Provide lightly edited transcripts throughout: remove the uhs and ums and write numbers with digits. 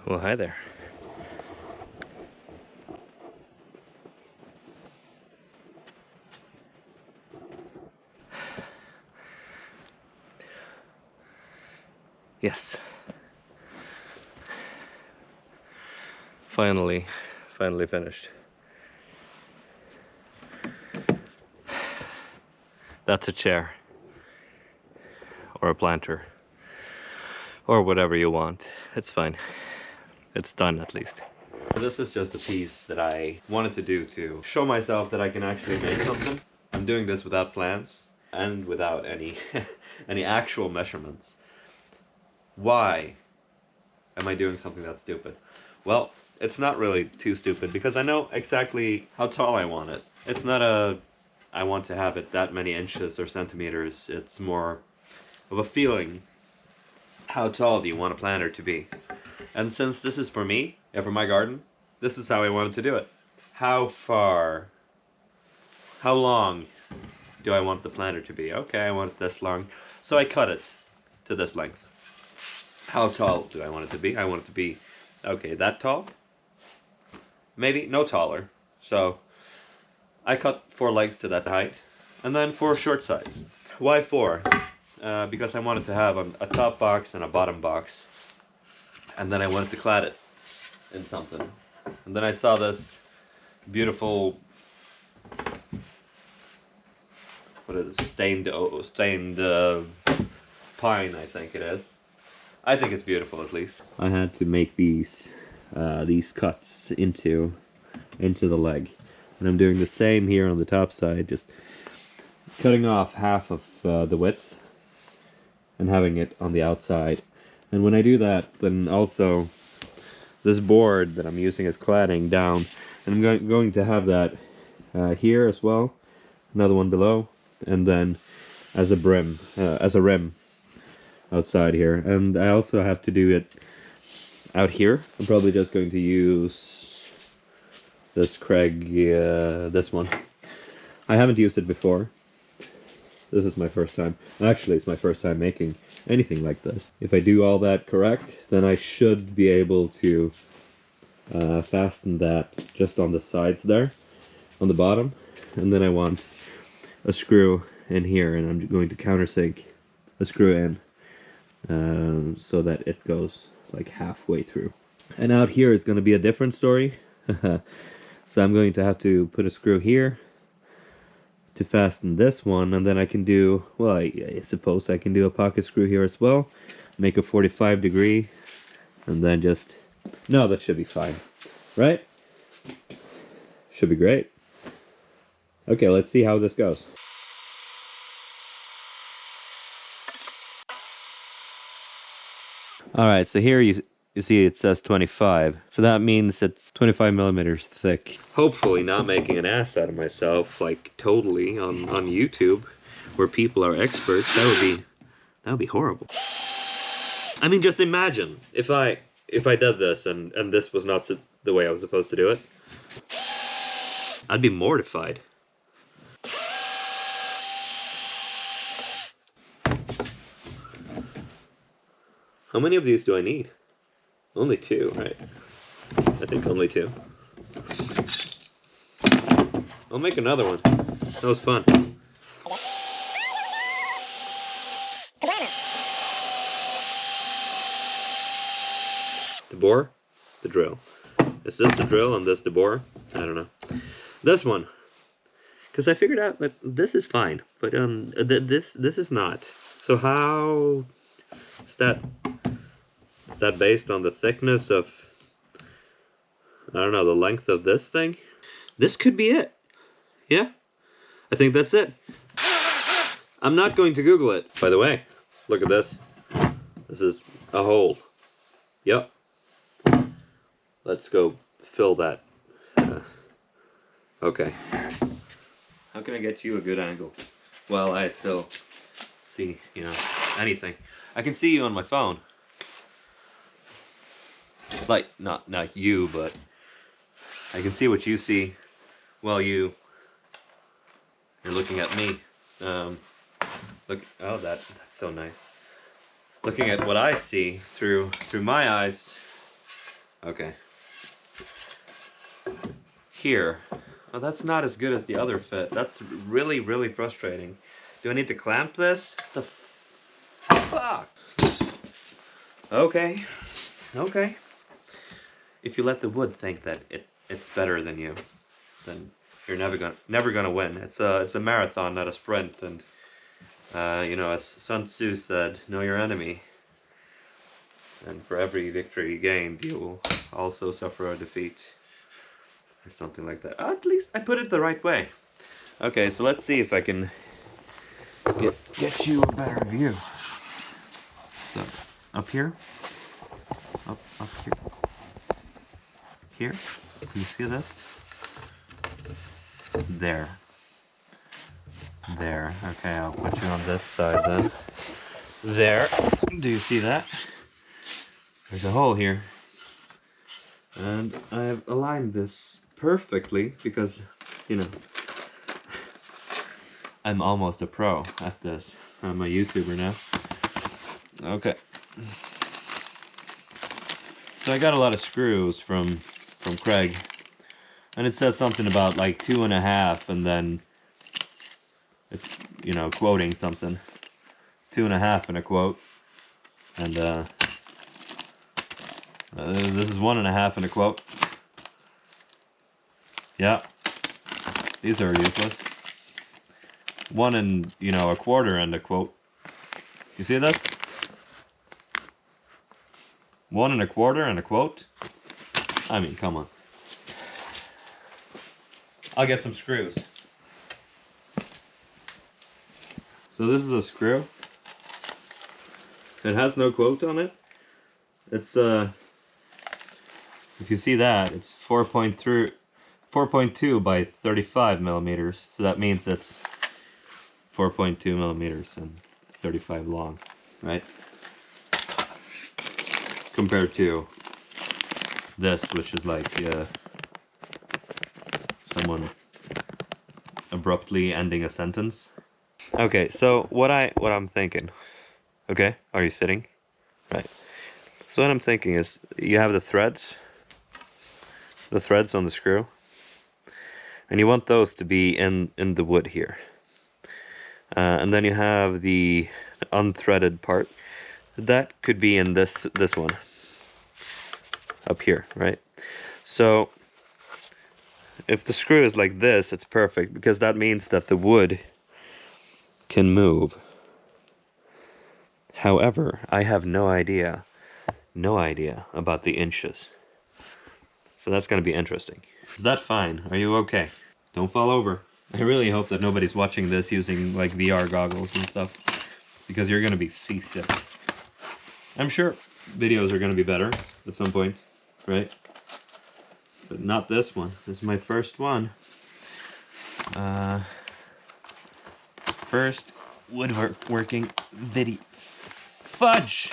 Well, hi there. Yes. Finally finished. That's a chair. Or a planter. Or whatever you want. It's fine. It's done at least. This is just a piece that I wanted to do to show myself that I can actually make something. I'm doing this without plans and without any any actual measurements. Why am I doing something that's stupid? Well, it's not really too stupid because I know exactly how tall I want it. It's not a I want to have it that many inches or centimeters. It's more of a feeling. How tall do you want a planter to be? And since this is for me and for my garden, this is how I wanted to do it. How long do I want the planter to be? Okay, I want it this long. So I cut it to this length. How tall do I want it to be? I want it to be, okay, that tall? Maybe no taller. So I cut 4 legs to that height. And then 4 short sides. Why 4? Because I wanted to have a top box and a bottom box. And then I wanted to clad it in something. And then I saw this beautiful, what is it, stained pine, I think it is. I think it's beautiful, at least. I had to make these cuts into the leg. And I'm doing the same here on the top side, just cutting off half of the width and having it on the outside. And when I do that, then also this board that I'm using as cladding down, and I'm going to have that here as well, another one below, and then as a rim outside here. And I also have to do it out here. I'm probably just going to use this Craig, this one. I haven't used it before. This is my first time. Actually, it's my first time making anything like this. If I do all that correct, then I should be able to fasten that just on the sides there, on the bottom. And then I want a screw in here, and I'm going to countersink a screw in so that it goes like halfway through. And out here is going to be a different story. So I'm going to have to put a screw here to fasten this one, and then I can do, well, I suppose I can do a pocket screw here as well, make a 45 degree, and then just, no, that should be fine, right? Should be great. Okay, let's see how this goes. Alright, so here you see it says 25, so that means it's 25 millimeters thick. Hopefully not making an ass out of myself, like totally on YouTube, where people are experts. That would be horrible. I mean, just imagine if I did this and this was not the way I was supposed to do it. I'd be mortified. How many of these do I need? Only 2, right? I think only 2. I'll make another one. That was fun. The bore? The drill. Is this the drill and this the bore? I don't know. This one. Because I figured out that this is fine, but this is not. So how is that? Is that based on the thickness of, I don't know, the length of this thing? This could be it. Yeah, I think that's it. I'm not going to Google it. By the way, look at this. This is a hole. Yep. Let's go fill that. Okay. How can I get you a good angle? Well, I still see, anything. I can see you on my phone. Like, not you, but I can see what you see while you're looking at me. Look, oh, that's so nice. Looking at what I see through my eyes, Okay. Here. Oh, that's not as good as the other fit. That's really, really frustrating. Do I need to clamp this? The fuck? Okay. Okay. If you let the wood think that it's better than you, then you're never gonna win. It's a marathon, not a sprint. And you know, as Sun Tzu said, know your enemy. And for every victory you gained, you will also suffer a defeat. Or something like that. At least I put it the right way. Okay, so let's see if I can get you a better view. So, up here. Up here. Here. Can you see this? There. There. Okay, I'll put you on this side then. There. Do you see that? There's a hole here. And I've aligned this perfectly because, you know, I'm almost a pro at this. I'm a YouTuber now. Okay. So I got a lot of screws from Craig. And it says something about like 2.5, and then it's, you know, quoting something. 2.5 in a quote. And this is 1.5 in a quote. Yeah. These are useless. 1 and, you know, 1/4 and a quote. You see this? 1 and 1/4 and a quote? I mean, come on. I'll get some screws. So this is a screw. It has no quote on it. It's if you see that, it's 4.2 by 35 millimeters. So that means it's 4.2 millimeters and 35 long, right? Compared to this, which is like someone abruptly ending a sentence. Okay, so what I'm thinking. Okay, are you sitting? Right. So what I'm thinking is, you have the threads on the screw, and you want those to be in the wood here, and then you have the unthreaded part that could be in this one up here, right? So if the screw is like this, it's perfect, because that means that the wood can move. However, I have no idea about the inches. So that's going to be interesting. Is that fine? Are you okay? Don't fall over. I really hope that nobody's watching this using like VR goggles and stuff, because you're going to be seasick. I'm sure videos are going to be better at some point, right? But not this one. This is my first one. First woodworking video. Fudge!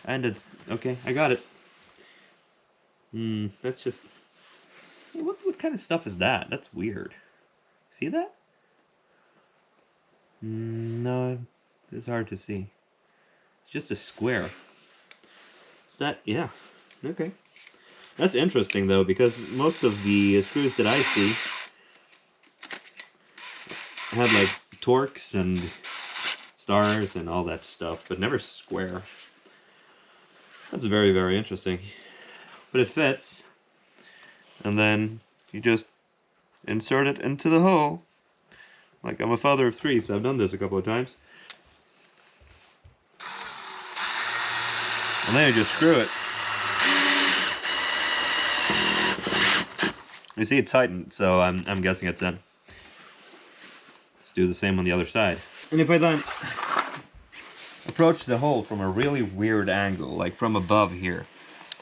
And it's okay, I got it. That's just, what kind of stuff is that? That's weird. See that? No, it's hard to see. It's just a square. Is that, yeah, okay. That's interesting though, because most of the screws that I see have like torques and stars and all that stuff, but never square. That's very, very interesting. But it fits. And then you just insert it into the hole. Like, I'm a father of 3, so I've done this a couple of times. And then you just screw it. You see it tightened, so I'm guessing it's in. Let's do the same on the other side. And if I then approach the hole from a really weird angle, like from above here,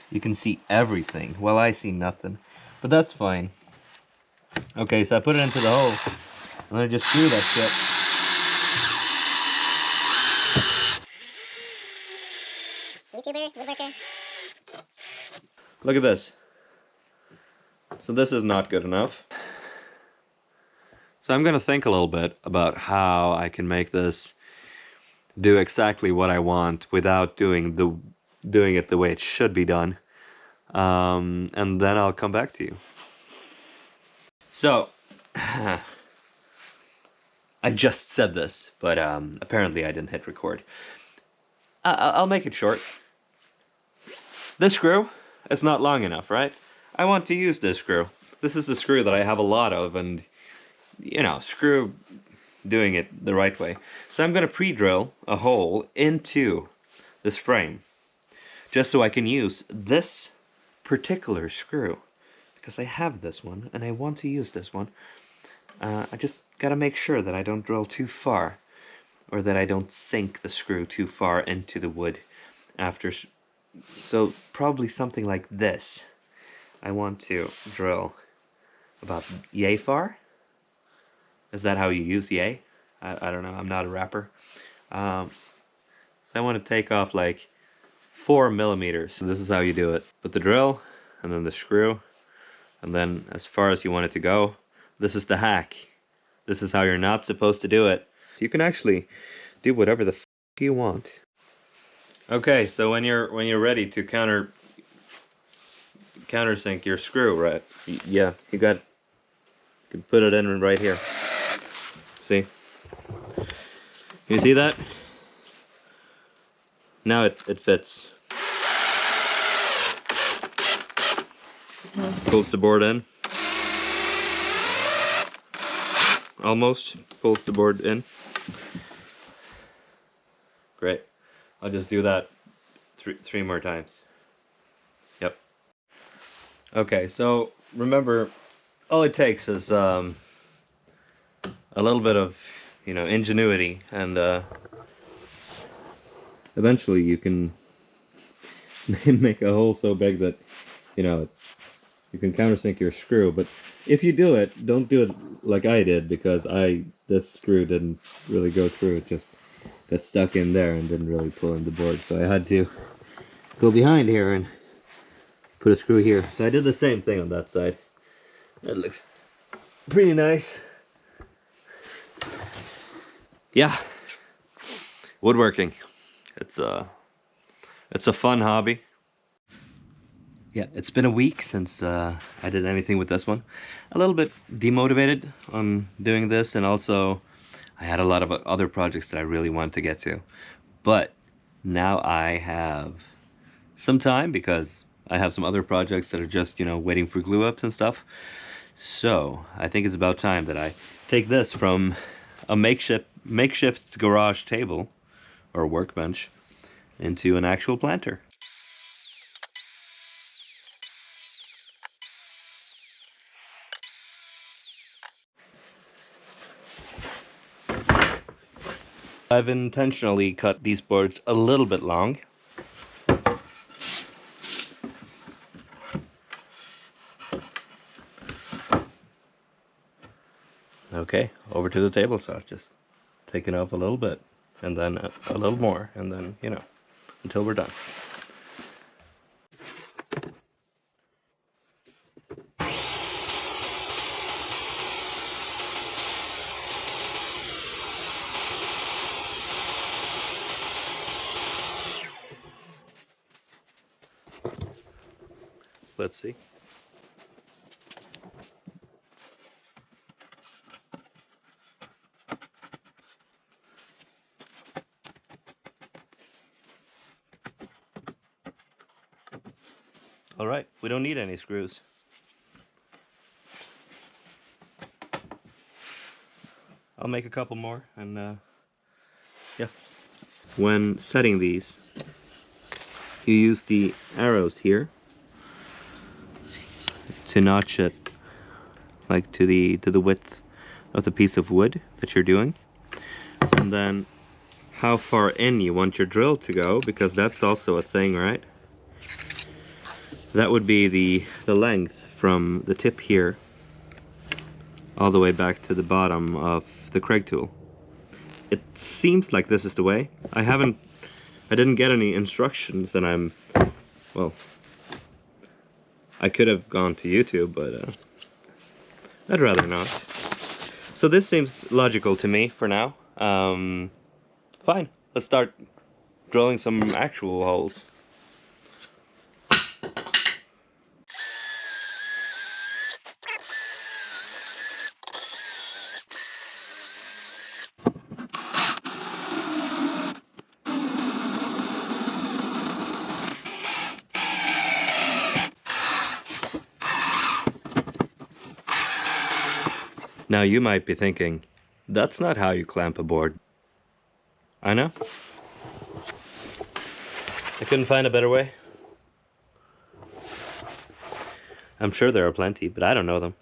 you can see everything. Well, I see nothing, but that's fine. Okay, so I put it into the hole, and then I just screw that shit. YouTuber, woodworker. Look at this. So this is not good enough. So I'm gonna think a little bit about how I can make this do exactly what I want without doing it the way it should be done. and then I'll come back to you. So, I just said this, but apparently I didn't hit record. I'll make it short. This screw is not long enough, right? I want to use this screw. This is the screw that I have a lot of, and, you know, screw doing it the right way. So I'm going to pre-drill a hole into this frame, just so I can use this particular screw, because I have this one, and I want to use this one. I just gotta make sure that I don't drill too far, or that I don't sink the screw too far into the wood after. So probably something like this. I want to drill about yay far. Is that how you use yay? I don't know, I'm not a rapper. So I want to take off like 4 millimeters. So this is how you do it. Put the drill, and then the screw, and then as far as you want it to go. This is the hack. This is how you're not supposed to do it. You can actually do whatever the f you want. Okay, so when you're ready to countersink your screw, right? Yeah, you can put it in right here. See? You see that? Now it fits. Pulls the board in. Almost pulls the board in. Great. I'll just do that three more times. Yep. Okay, so remember, all it takes is a little bit of, you know, ingenuity, and eventually you can make a hole so big that, you know, you can countersink your screw. But if you do it, don't do it like I did, because this screw didn't really go through. It just got stuck in there and didn't really pull in the board. So I had to go behind here and put a screw here. So I did the same thing on that side. That looks pretty nice. Yeah, woodworking. It's a fun hobby. Yeah, it's been a week since I did anything with this one. A little bit demotivated on doing this, and also I had a lot of other projects that I really wanted to get to. But now I have some time, because I have some other projects that are just, you know, waiting for glue ups and stuff. So I think it's about time that I take this from a makeshift garage table or workbench into an actual planter. I've intentionally cut these boards a little bit long. Okay, over to the table saw. Just take it off a little bit, and then a little more, and then, you know, until we're done. Let's see. All right, we don't need any screws. I'll make a couple more, and yeah. When setting these, you use the arrows here to notch it like to the width of the piece of wood that you're doing, and then how far in you want your drill to go, because that's also a thing, right? That would be the length from the tip here all the way back to the bottom of the Craig tool. It seems like this is the way. I didn't get any instructions, and well, I could have gone to YouTube, but I'd rather not. So this seems logical to me for now. Fine, let's start drilling some actual holes. Now you might be thinking, that's not how you clamp a board. I know. I couldn't find a better way. I'm sure there are plenty, but I don't know them.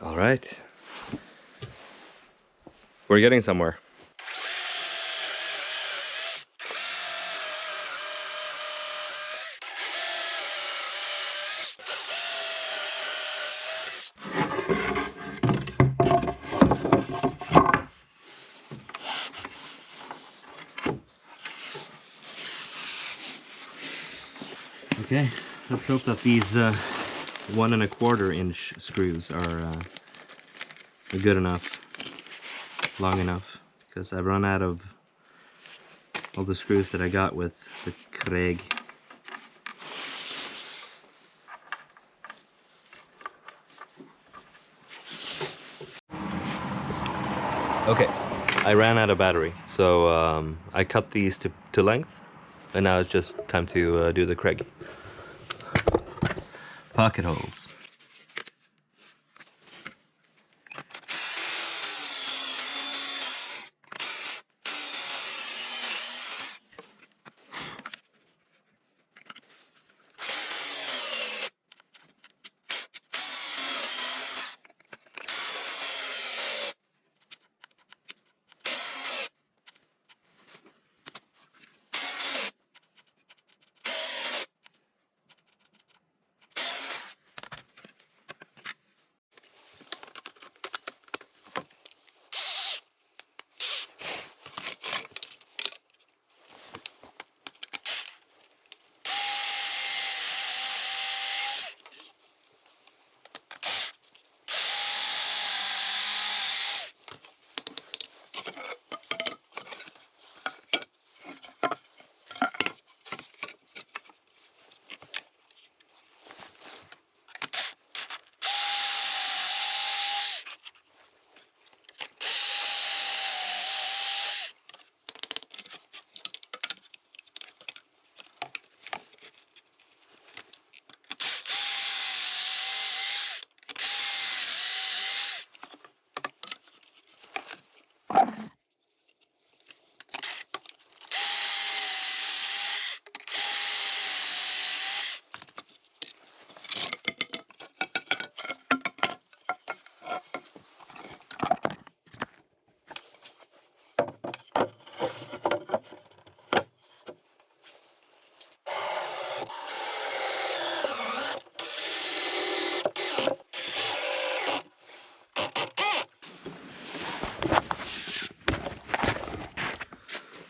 All right. We're getting somewhere. Okay, let's hope that these 1 1/4 inch screws are good enough, long enough, because I've run out of all the screws that I got with the Craig. Okay, I ran out of battery, so I cut these to length, and now it's just time to do the Craig. Pocket holes.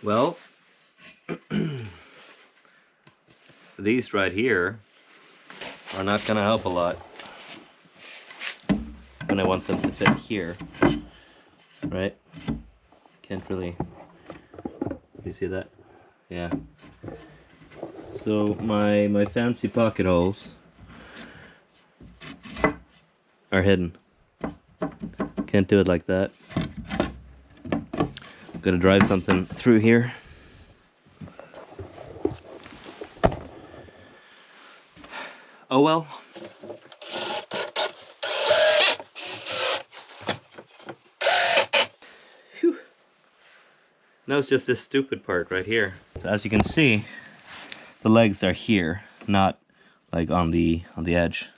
Well, these right here are not gonna help a lot when I want them to fit here, right? Can't really, you see that? Yeah. So my fancy pocket holes are hidden. Can't do it like that. Gotta drive something through here. Oh well. Whew. Now it's just this stupid part right here. So as you can see, the legs are here, not like on the edge.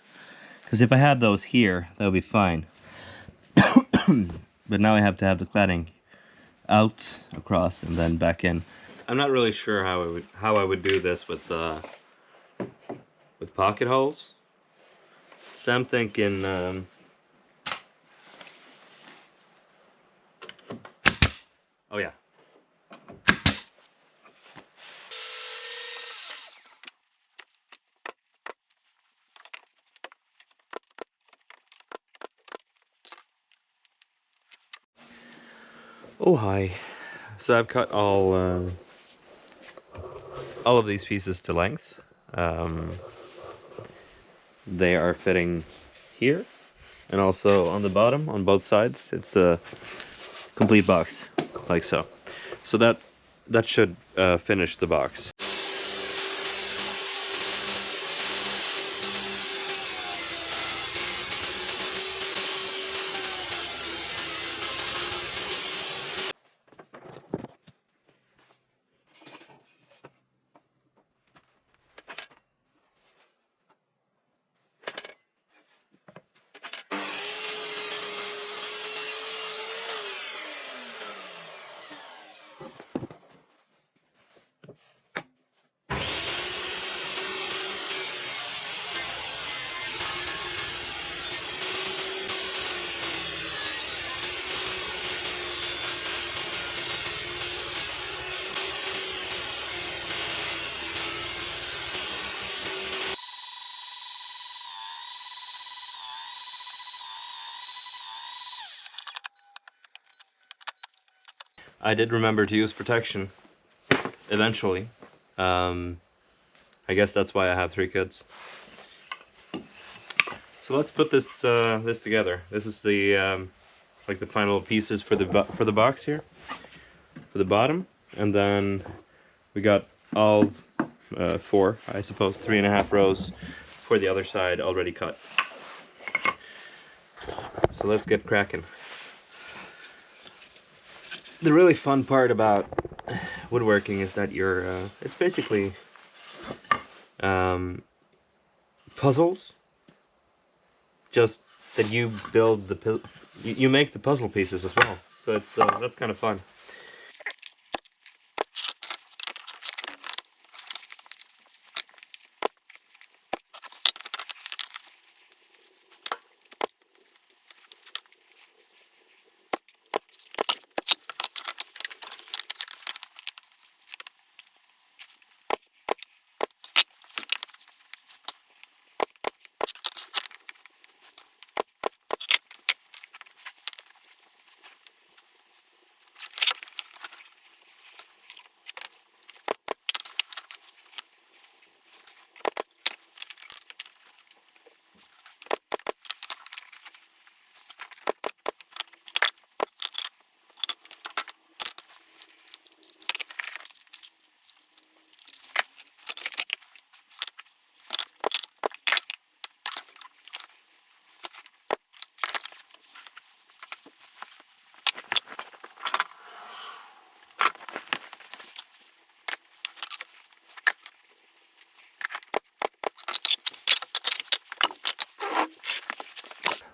Because if I had those here, that would be fine. But now I have to have the cladding out, across, and then back in. I'm not really sure how I would do this with pocket holes. So I'm thinking oh yeah. Oh hi. So I've cut all of these pieces to length. They are fitting here and also on the bottom on both sides. It's a complete box like so. So that should finish the box. I did remember to use protection eventually. I guess that's why I have 3 kids. So let's put this this together. This is the like the final pieces for the box here, for the bottom, and then we got all 4, I suppose, 3.5 rows for the other side already cut. So let's get cracking. The really fun part about woodworking is that it's basically puzzles, just that you build you make the puzzle pieces as well. So it's that's kind of fun.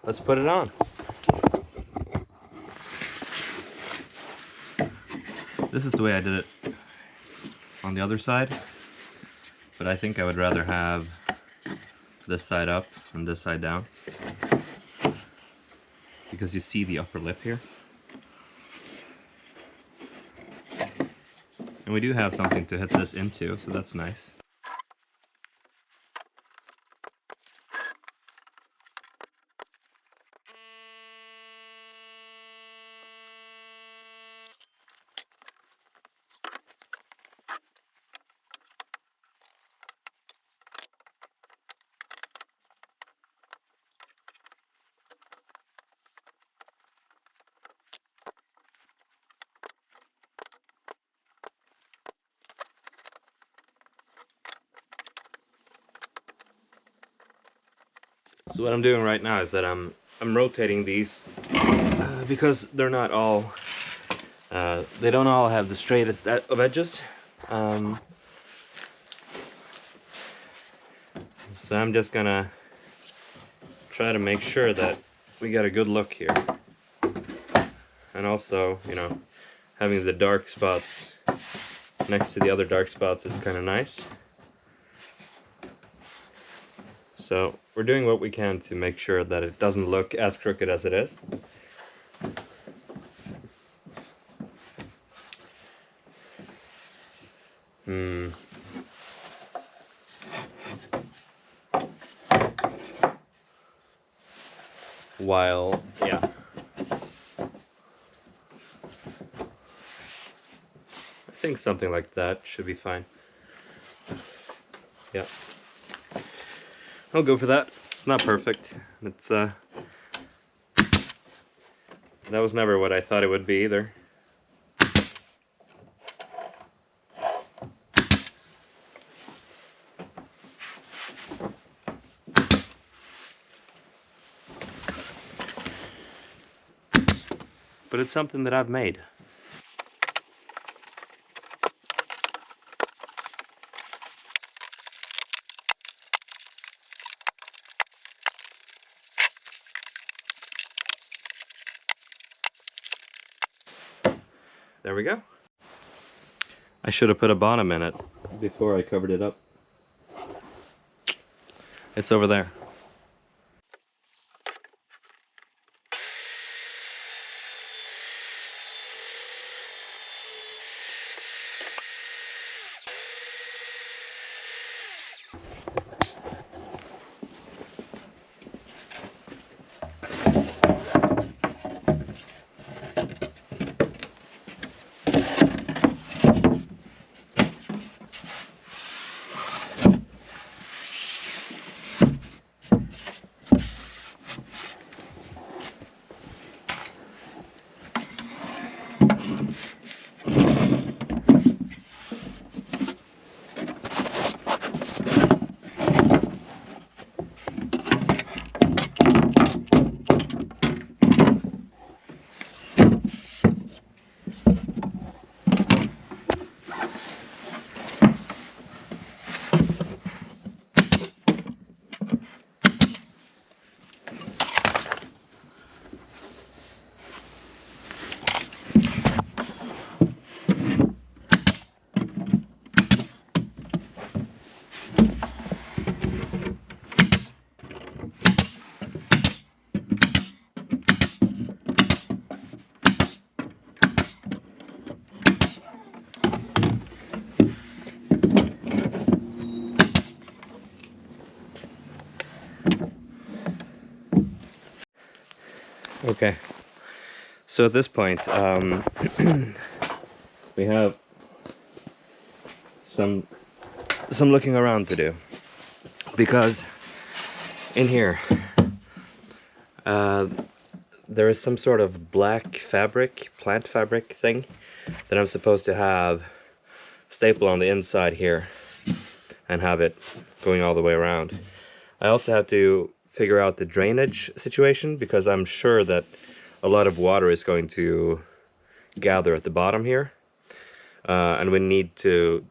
Let's put it on. This is the way I did it on the other side, but I think I would rather have this side up and this side down, because you see the upper lip here. And we do have something to hit this into, so that's nice. So what I'm doing right now is that I'm rotating these because they're not all they don't all have the straightest of edges. So I'm just gonna try to make sure that we get a good look here, and also, you know, having the dark spots next to the other dark spots is kind of nice. So we're doing what we can to make sure that it doesn't look as crooked as it is. While, yeah. I think something like that should be fine. Yeah. I'll go for that. It's not perfect. It's that was never what I thought it would be either. But it's something that I've made. There we go. I should have put a bottom in it before I covered it up. It's over there. Okay, so at this point, we have some looking around to do, because in here there is some sort of black fabric, plant fabric thing that I'm supposed to have staple on the inside here and have it going all the way around. I also have to figure out the drainage situation, because I'm sure that a lot of water is going to gather at the bottom here, and we need to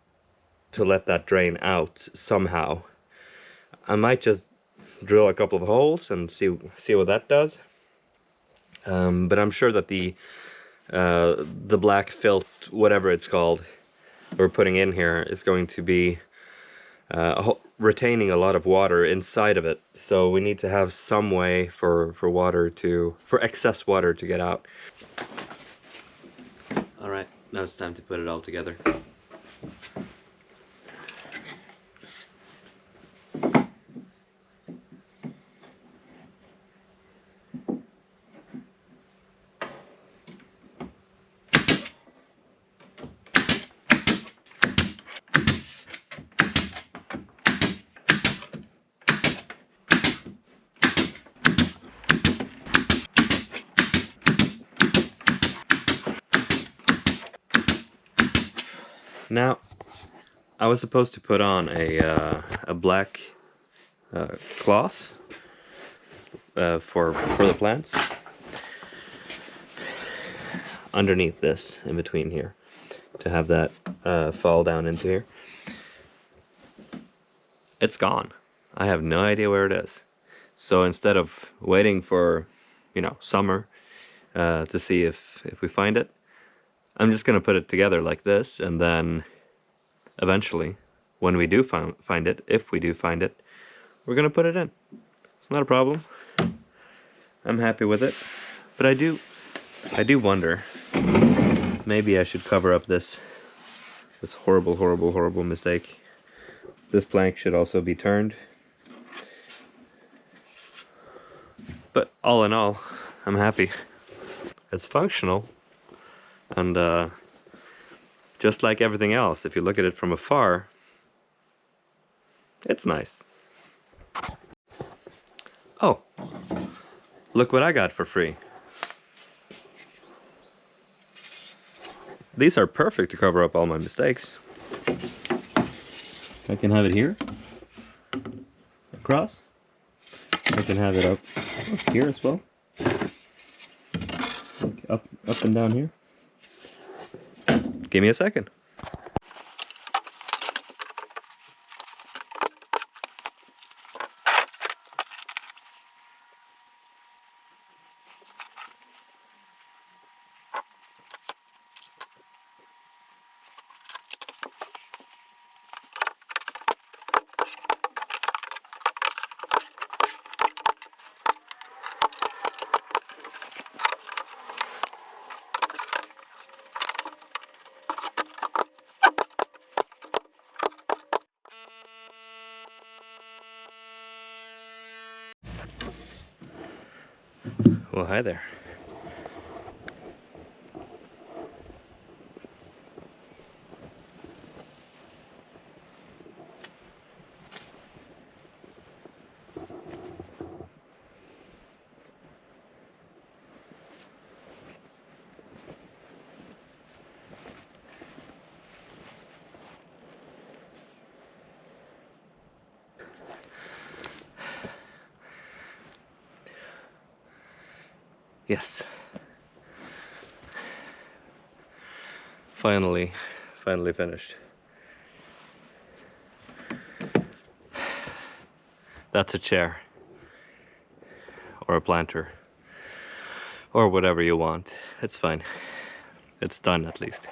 let that drain out somehow. I might just drill a couple of holes and see what that does, but I'm sure that the black filt, whatever it's called, we're putting in here is going to be retaining a lot of water inside of it, so we need to have some way for excess water to get out. All right, now it's time to put it all together. Now, I was supposed to put on a black cloth for the plants underneath this, in between here, to have that fall down into here. It's gone. I have no idea where it is. So instead of waiting for, summer to see if we find it, I'm just gonna put it together like this, and then eventually, when we do find it, if we do find it, we're gonna put it in. It's not a problem. I'm happy with it, but I do wonder, maybe I should cover up this horrible mistake. This plank should also be turned. But all in all, I'm happy. It's functional, and just like everything else, if you look at it from afar, it's nice. Oh, look what I got for free. These are perfect to cover up all my mistakes. I can have it here, across. I can have it up here as well. Up and down here. Give me a second. Well, hi there. Yes. Finally finished. That's a chair. Or a planter. Or whatever you want. It's fine. It's done at least.